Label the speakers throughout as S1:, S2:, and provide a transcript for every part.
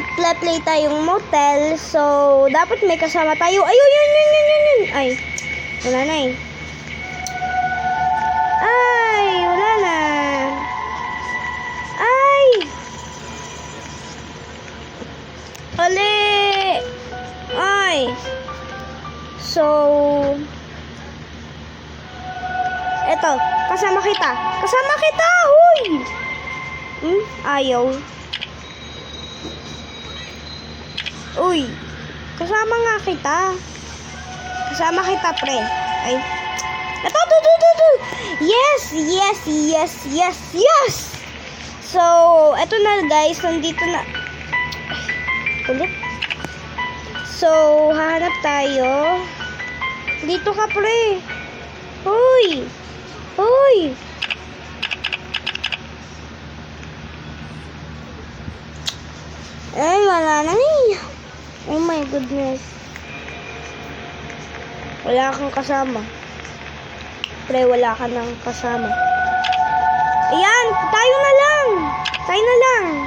S1: magpa-play tayong motel. So, dapat may kasama tayo. Ayun, yun. Ay, wala na eh. Ay, wala na. Ay! Ali! Ay! So, eto, kasama kita. Huy! Ayaw. Uy, kasama nga kita. Kasama kita, pre. Ay. Ito. Yes! So, eto na guys. Nandito na. Ulit. So, hahanap tayo. Dito ka, pre. Hoy! Ay, wala na eh. Oh my goodness. Wala kang kasama. Pre, wala ka nang kasama. Ayan, tayo na lang.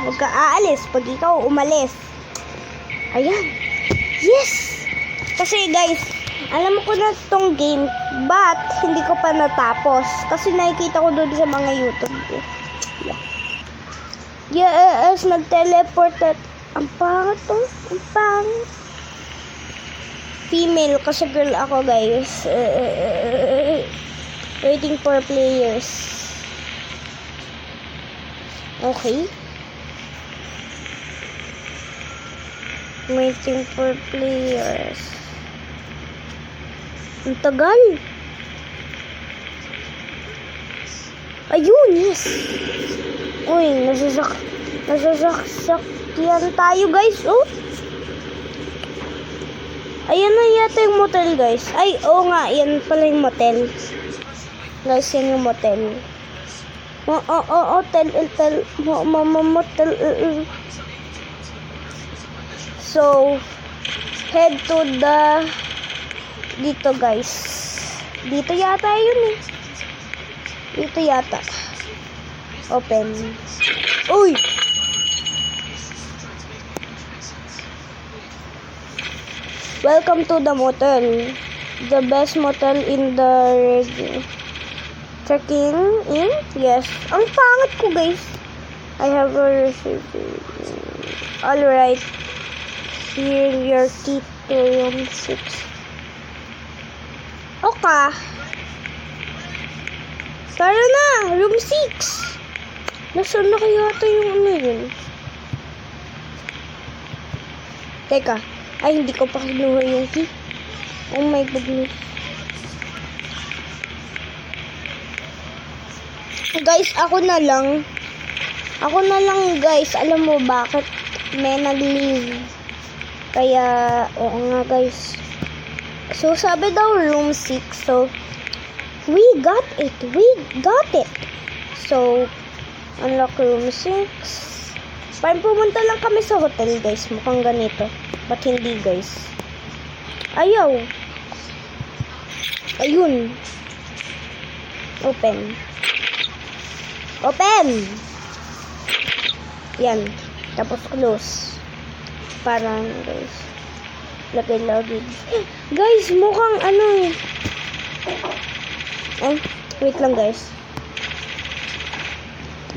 S1: Huwag ka aalis pag ikaw umalis. Ayan. Yes! Kasi guys, alam ko na tong game, but hindi ko pa natapos. Kasi nakikita ko doon sa mga YouTube. Yes, nag-teleported. Ang pangit to. Ang pangit. Female, kasi girl ako guys. Waiting for players. Okay. Waiting for players. Ang tagal. Ayun, yes. Uy, nasasakyan tayo guys. Oh. Ayan na yata yung motel guys. Ay, oo nga, yan pala yung motel. Guys, yan yung motel. Motel. So, head to the dito guys. Dito yata yun eh. Dito yata. Open. Uy! Welcome to the motel. The best motel in the region. Checking in? Yes. Ang pangit ko guys. I have a receipt. Alright. Here your key to room 6. Okay. Tara na! Room 6! Nasaan na kaya ito yung ano yun? Teka. Ay, hindi ko pa kinuha yung key. Oh my goodness. Guys, ako na lang guys. Alam mo bakit? May nag-leave. Kaya, oo nga guys. So, sabi daw room 6. So, we got it. So, unlock room 6. Parang pumunta lang kami sa hotel guys. Mukhang ganito. But hindi guys. Ayaw. Ayun. Open. Yan. Tapos close. Parang guys. Lagay. Guys, mukhang ano eh. Wait lang guys.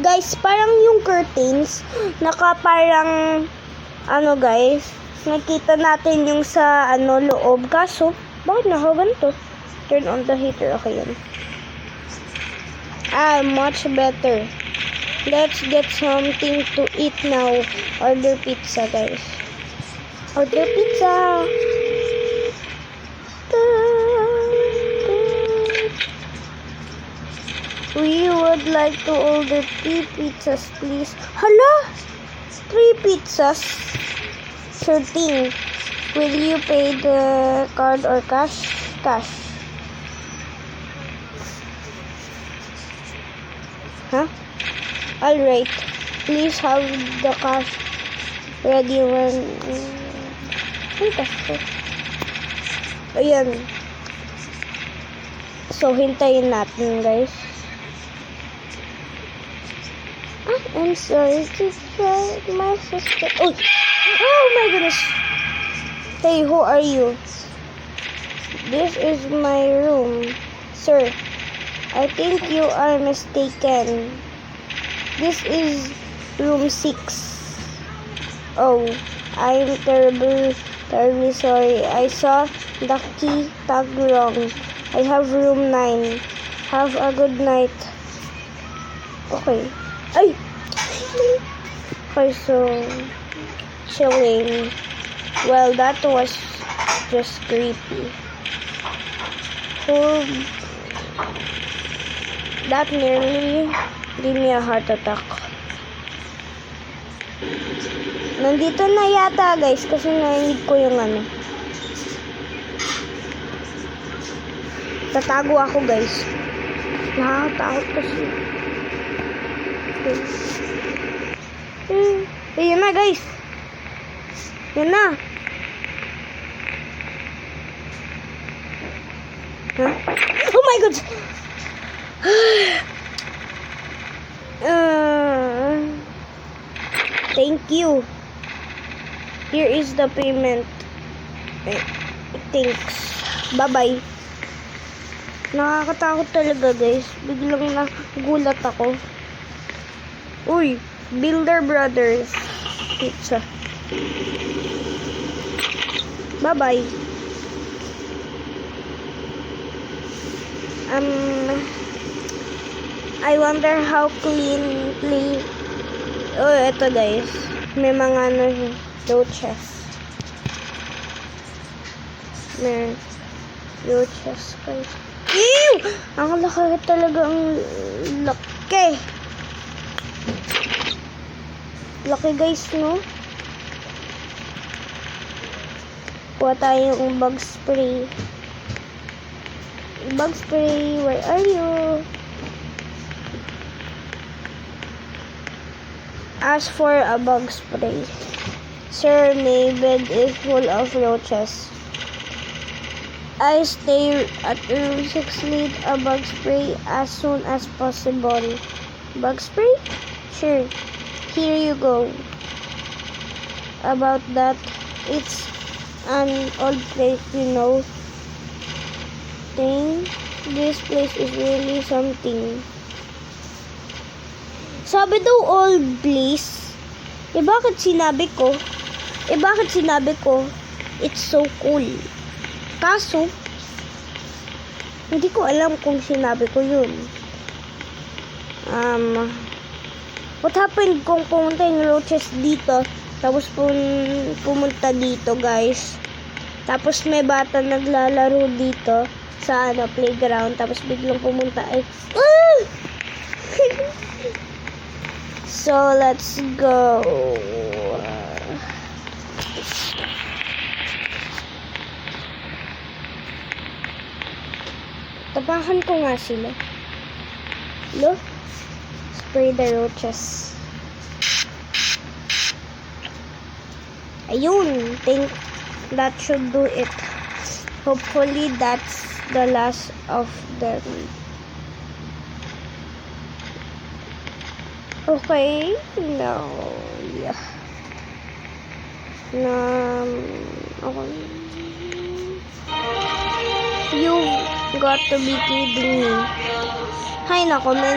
S1: Guys, parang yung curtains naka parang ano guys. Nakita natin yung sa ano loob. Kaso, bakit nakaganto? Turn on the heater. Okay yun. Much better. Let's get something to eat now. Order pizza, guys. Order pizza. We would like to order 3 pizzas, please. Hala! 3 pizzas. Sure thing. Will you pay the card or cash? Cash. Huh? Alright. Please have the cash ready when... Ay, cash ko. Ayan. So, hintayin natin, guys. I'm sorry to try my sister. Oh! Oh my goodness. Hey, who are you? This is my room, sir. I think you are mistaken. This is room 6. Oh, I'm terribly sorry. I saw the key tag wrong. I have room 9. Have a good night. Okay. Ay! Okay, so chilling. Well, that was just creepy. So, that nearly gave me a heart attack. Nandito na yata, guys, kasi narinig ko yung ano. Tatago ako, guys. Nakakatakot kasi. Ayun na, guys. Yan na. Huh? Oh my God! Thank you. Here is the payment. Thanks. Bye-bye. Nakakatakot talaga, guys. Biglang nagulat ako. Uy, Builder Brothers Pizza. Bye-bye. I wonder how cleanly. Oh, eto guys. May mga roaches. May roaches guys. Ew! Ang laki talaga, ang laki. Laki guys, no? Kuha tayong bug spray. Bug spray, where are you? Ask for a bug spray. Sir, my bed is full of roaches. I stay at room 6. Need a bug spray as soon as possible. Bug spray? Sure. Here you go. About that, it's an old place, you know. This place is really something. Sabi daw old place. Bakit sinabi ko? It's so cool. Kaso, hindi ko alam kung sinabi ko yun. What happened kung pumunta yung roaches dito, tapos pumunta dito, guys. Tapos may bata naglalaro dito sa playground, tapos biglang pumunta ay So, let's go. Tapakan ko nga sila. Look. Spray the roaches. Ayun. Think that should do it. Hopefully, that's the last of them. Okay, no, yeah. Okay. You got to be kidding me. Hay nako, may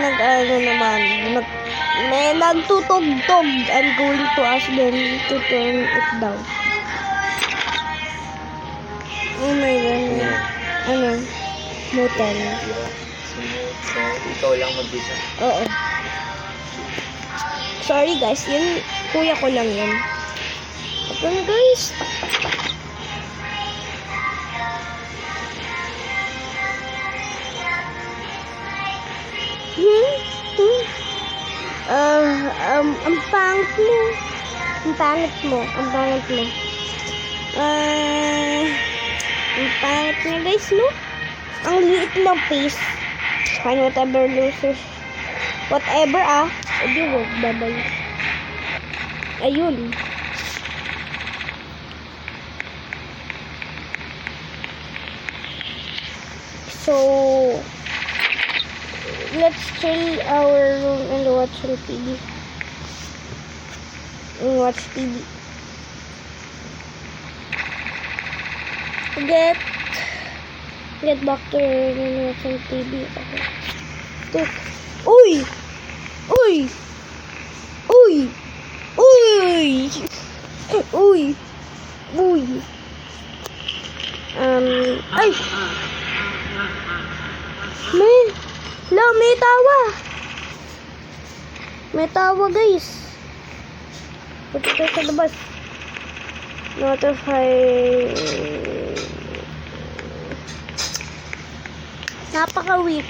S1: may nagtutugtog. I'm going to ask them to turn it down. Oh my God. Motel.
S2: So, ikaw lang mag-isa?
S1: Oo. Sorry guys, yun, kuya ko lang yun. Okay guys. Ang pangit mo. Ang pangit mo. Ang pangit niya guys, no? Ang liit ng face. Fine, whatever losers. Whatever, Hindi mo, babay. Ayun. So, let's chill our room and watch some TV. Watch TV. Get back to watching TV. Okay. Stick. Uy! Uy! Uy! Uy! Uy! Uy! Ay! May tawa! May tawa, guys. Punta tayo sa labas. Notify. Napaka-weak.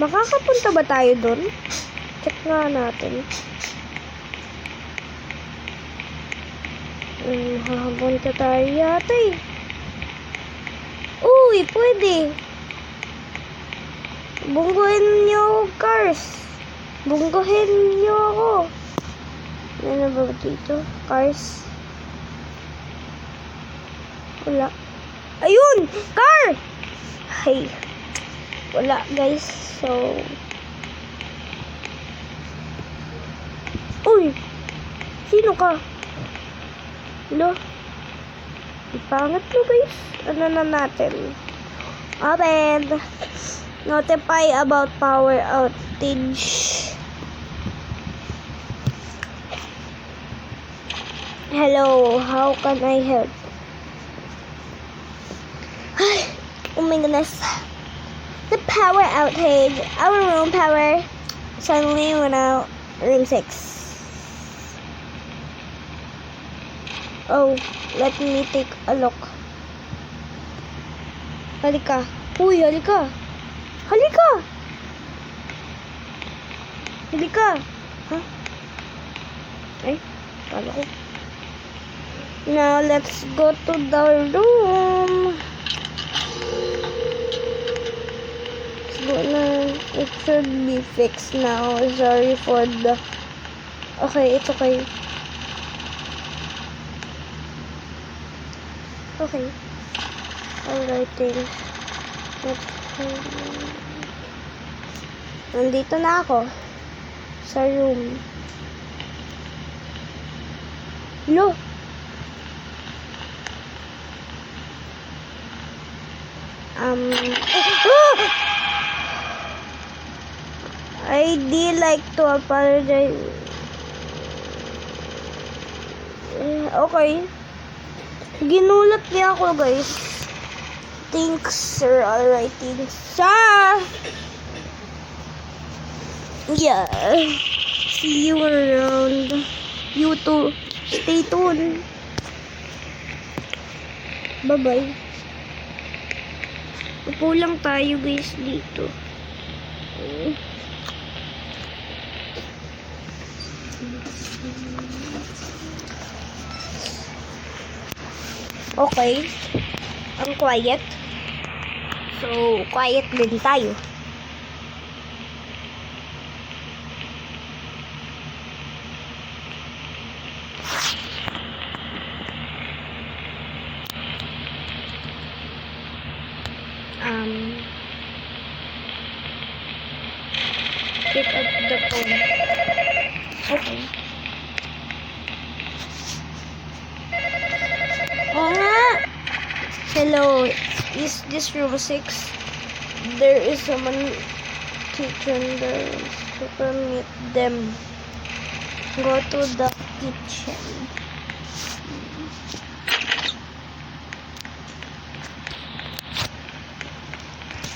S1: Makakapunta ba tayo doon? Check nga natin. Makakapunta tayo yata eh. Uy, pwede. Bungguhin niyo, cars. Bungguhin niyo ako. Ano ba dito? Cars. Wala. Ayun! Car! Ay. Wala, guys. So. Uy! Sino ka? Hello? Ipangat mo, guys. Ano na natin? Open. Notify about power outage. Hello, how can I help? Oh my goodness. The power outage. Our room power suddenly went out. Room 6. Oh, let me take a look. Halika. Uy, halika. Halika. Halika. Huh? Ay, kala ko. Now, let's go to the room. It should be fixed now. Sorry for the... Okay, it's okay. Okay. Alright, things. Nandito na ako. Sa room. Hello? I'd like to apologize. Okay. Ginulat niya ako, guys. Thanks, sir. Alright, thanks. Yeah. See you around. You too. Stay tuned. Bye-bye. Upo lang tayo, guys, dito. Okay. Ang quiet. So, quiet din tayo. Pick up the phone. Okay. Oo nga! Hello, is this room 6? There is someone kitchen there to permit them. Go to the kitchen.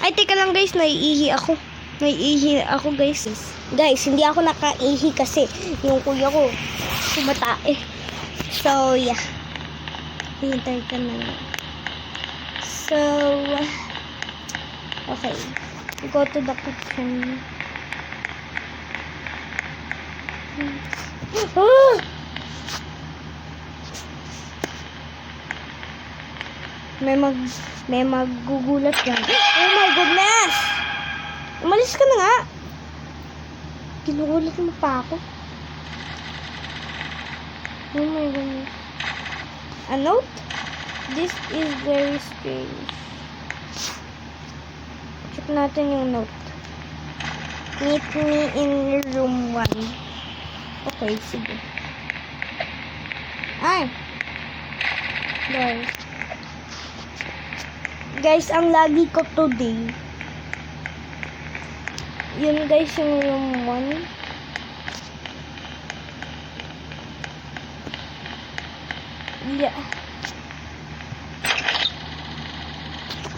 S1: Ay, teka lang, guys, naiihi ako. Naiihi ako, guys. Guys, hindi ako nakaihi kasi yung kuya ko kumatae. So, yeah. Hintay ka na. So, okay. Go to the kitchen. Ah! May maggugulat yan. Oh my goodness! Umalis ka na nga. Ginugulat mo pa ako. Oh my goodness. A note? This is very strange. Check natin yung note. Meet me in room 1. Okay, sige. Ay! Guys. Guys, ang lagi ko today. Yun guys, yung room 1. Yeah.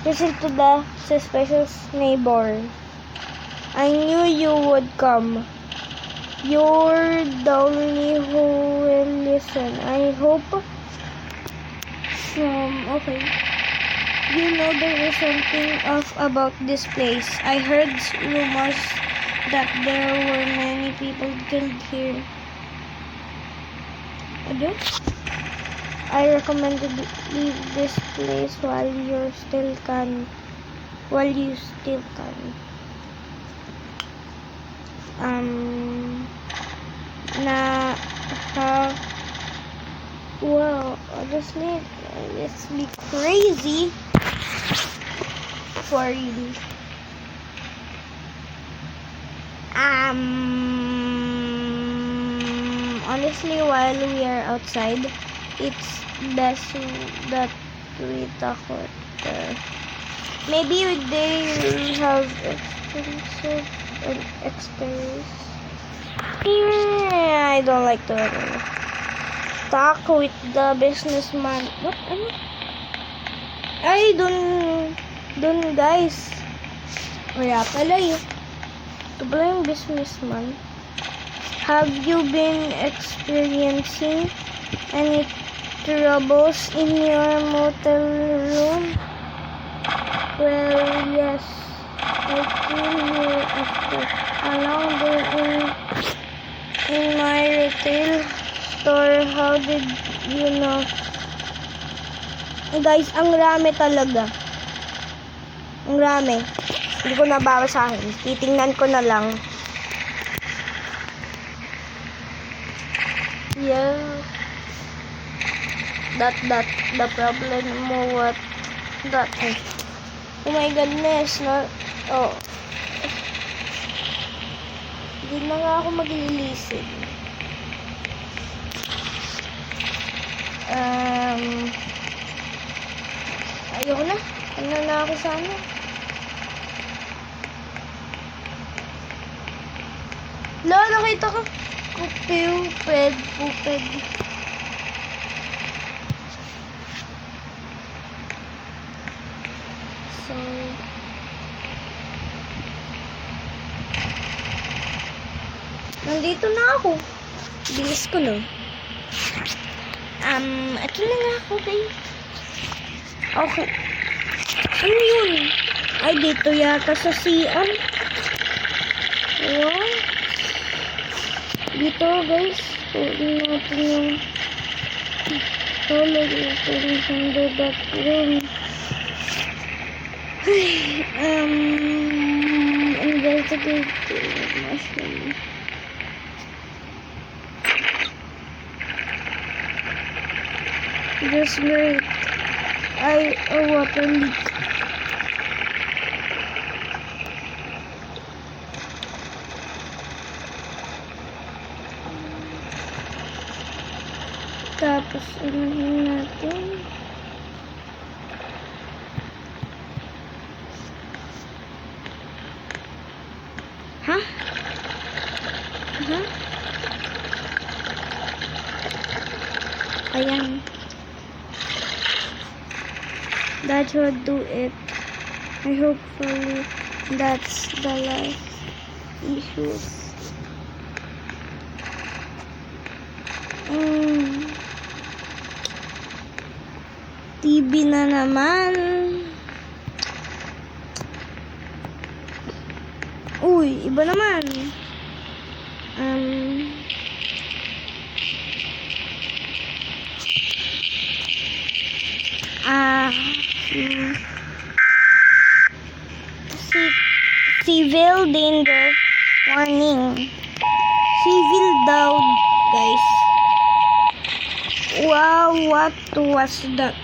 S1: Listen to the suspicious neighbor. I knew you would come. You're the only who will listen. I hope. Okay. You know there is something off about this place. I heard rumors that there were many people killed here. Ano? I recommend you leave this place while you still can. Well, honestly, it's be crazy for you. Honestly, while we are outside, it's best that we talk with maybe they have experience. I don't like to talk with the businessman. What? Ano? Ay, dun guys. Kaya pala yun. Ito pala yung businessman. Have you been experiencing any troubles in your motel room? Well, yes. I came here after a long day in my retail store. How did you know? Guys, ang rami talaga. Ang rami. Hindi ko nababasahin. Titingnan ko na lang. Yeah. That the problem mo what that oh my goodness, no. Oh. Hindi na nga ako maglilisid. Ayoko na. Ano na ako sana? Lo, nakita ko. Puped. So, nandito na ako. Bilis ko, no? Ito na nga ako, guys. Okay. Ano yun? Ay, dito yata sa CR. Wow. Dito, guys. Tuloy natin yung tulog natin under that room. Investigate mushroom. Just great. A water leak. Tapos, unahin natin. Huh? Ayan. That would do it. I hopefully that's the last issues. TV na naman. Uy, iba naman. Civil danger warning. Civil daw, guys. Wow, what was that?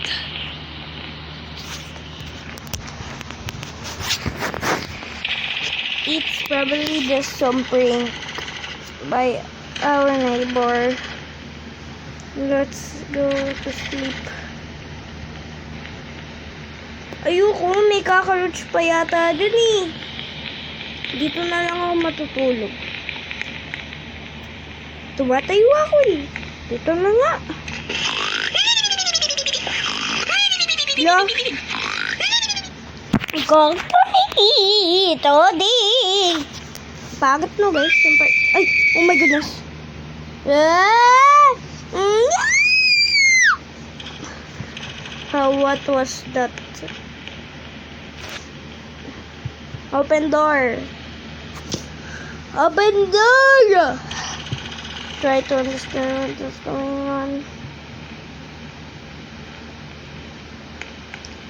S1: It's probably just some prank by our neighbor. Let's go to sleep. Ayoko, may cockroach pa yata dun eh. Dito na lang ako matutulog. Tumatayo ako eh. Dito na nga. Lo. Ito di. Pagod no guys. Ay, oh my goodness. What was that? Open door. Open door. Try to understand what's going on.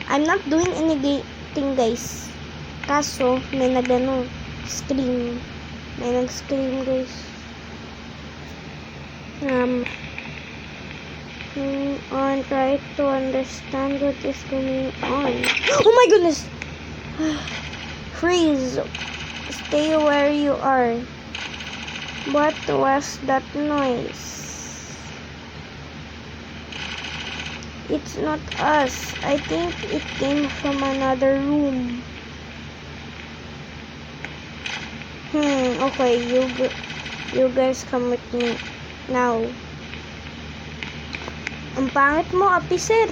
S1: I'm not doing anything guys. Kaso, may scream. May nag-scream guys. Try to understand what is going on. Oh my goodness! Freeze. Stay where you are. What was that noise? It's not us. I think it came from another room. Okay, you guys come with me now. Ang pangit mo, officer.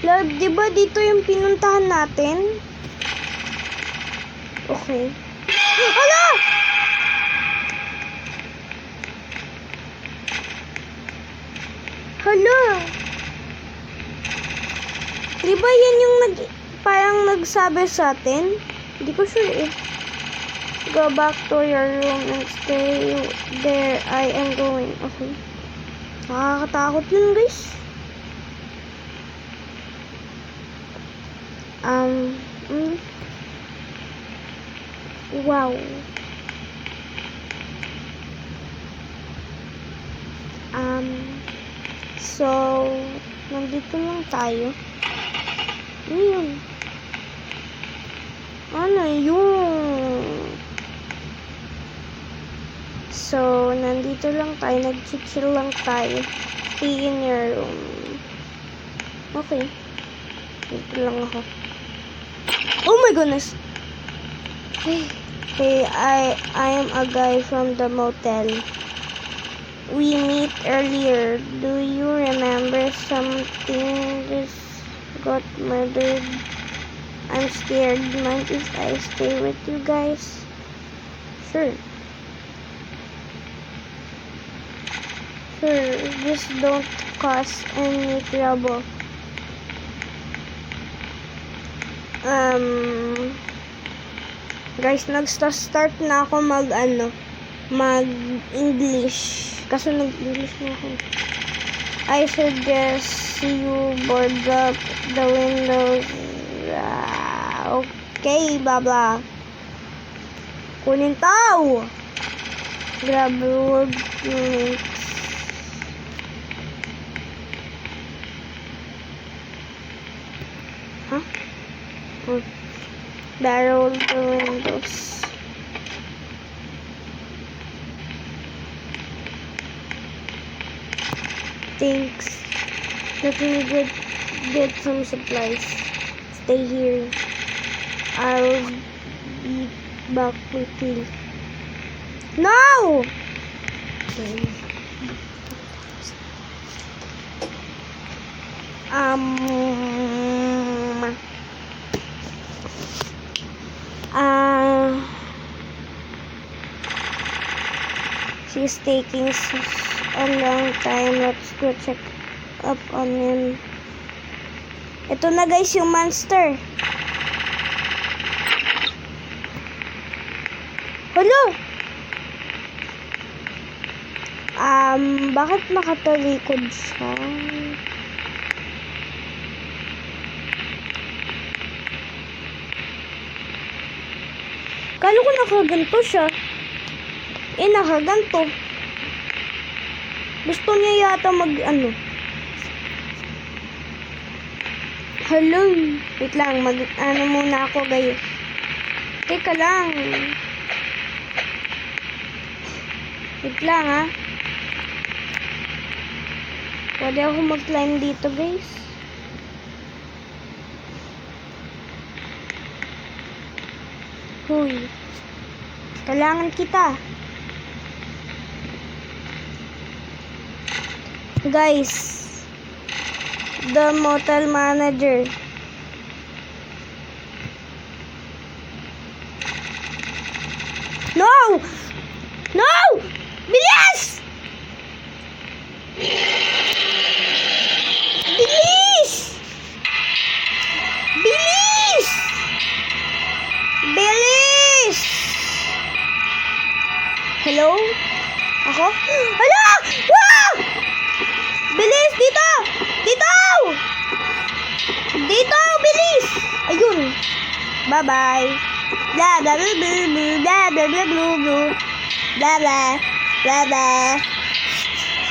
S1: Lord, di ba dito yung pinuntahan natin? Okay. Hala! Hala! Di ba yan yung parang nagsabi sa atin? Hindi ko sure eh. Go back to your room and stay there. I am going. Okay. Nakakatakot yun guys. Wow. So, nandito lang tayo. Ano yun? Ano yun? So, nandito lang tayo. Nag-chill lang tayo. Stay in your room. Okay. Dito lang ako. Oh my goodness! Hey, I am a guy from the motel. We meet earlier. Do you remember something just got murdered? I'm scared. Mind if I stay with you guys? Sure. Sure, just don't cause any trouble. Guys, nag-start na ako mag-English. Kaso nag-English na ako. I suggest you board up the windows. Okay, blah blah. Kunin tao! Grab wood units. Huh? Barrel the windows. Thanks. Let me get some supplies. Stay here. I'll be back quickly. No! Okay. She's taking a long time. Let's go check up on him. Ito na guys yung monster. Hello? Bakit nakatalikod siya? Kala ko nakaganto siya. Nakaganto. Gusto niya yata Hello. Wait lang, muna ako guys. Teka lang. Wait lang ha. Pwede ako mag-climb dito guys. Huy. Kailangan kita. Guys. The motel manager. No! No! Bilis! Bilis! Bilis! Bilis! Hello? Ako? Hala! Ah! Bilis! Dito! Dito! Dito! Bilis! Ayun! Bye-bye! Blah, blah, blah, blah, blah, blah, blah, blah, blah. Blah, blah. Blah, blah.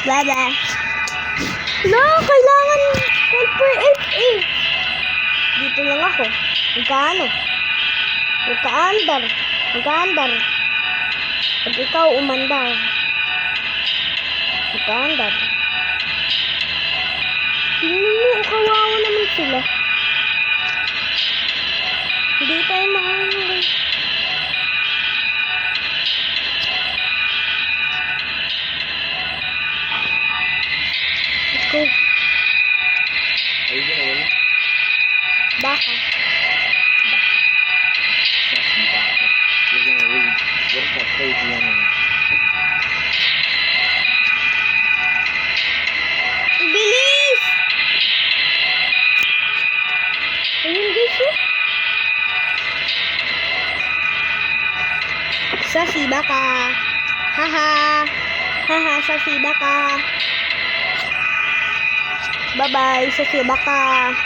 S1: Blah, blah. No, kailangan 1 per 8 eh. Dito lang ako. Magkano? Magka-andar. Magka-andar. Pag ikaw umandar. Magka-andar. Tingnan mo, kawawa naman sila. Hindi tayo makaano guys. Let's go.
S2: Are you gonna win?
S1: Baka.
S2: Sassy bastard. You're gonna lose. What is that crazy anyway?
S1: Bilis! Ayun guys oh. Sassy baka. Haha. Haha, sassy baka. Bye-bye, sassy baka.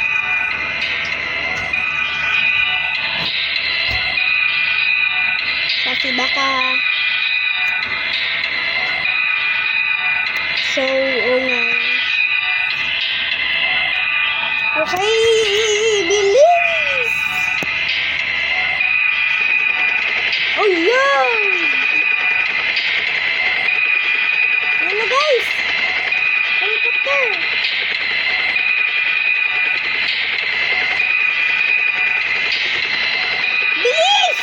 S1: Sassy baka. So, okay, bilis! Oh, yeah! Ayan na, guys! Helicopter! Bilis!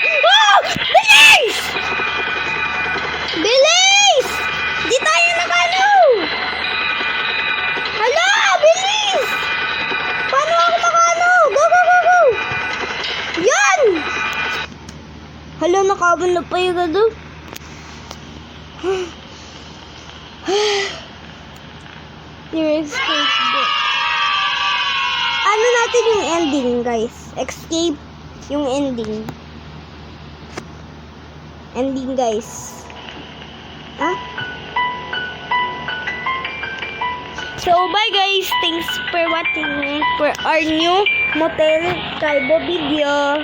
S1: Oh! Bilis! Bilis! Di tayo nakano! Hala! Bilis! Paano ako makano? Go, go, go, go! Yan! Hala, nakabon na pa yung gado. Your escape book. Ano natin yung ending, guys? Escape yung ending. Ending, guys. Ah? So, bye guys. Thanks for watching for our new Motel Kalbo video.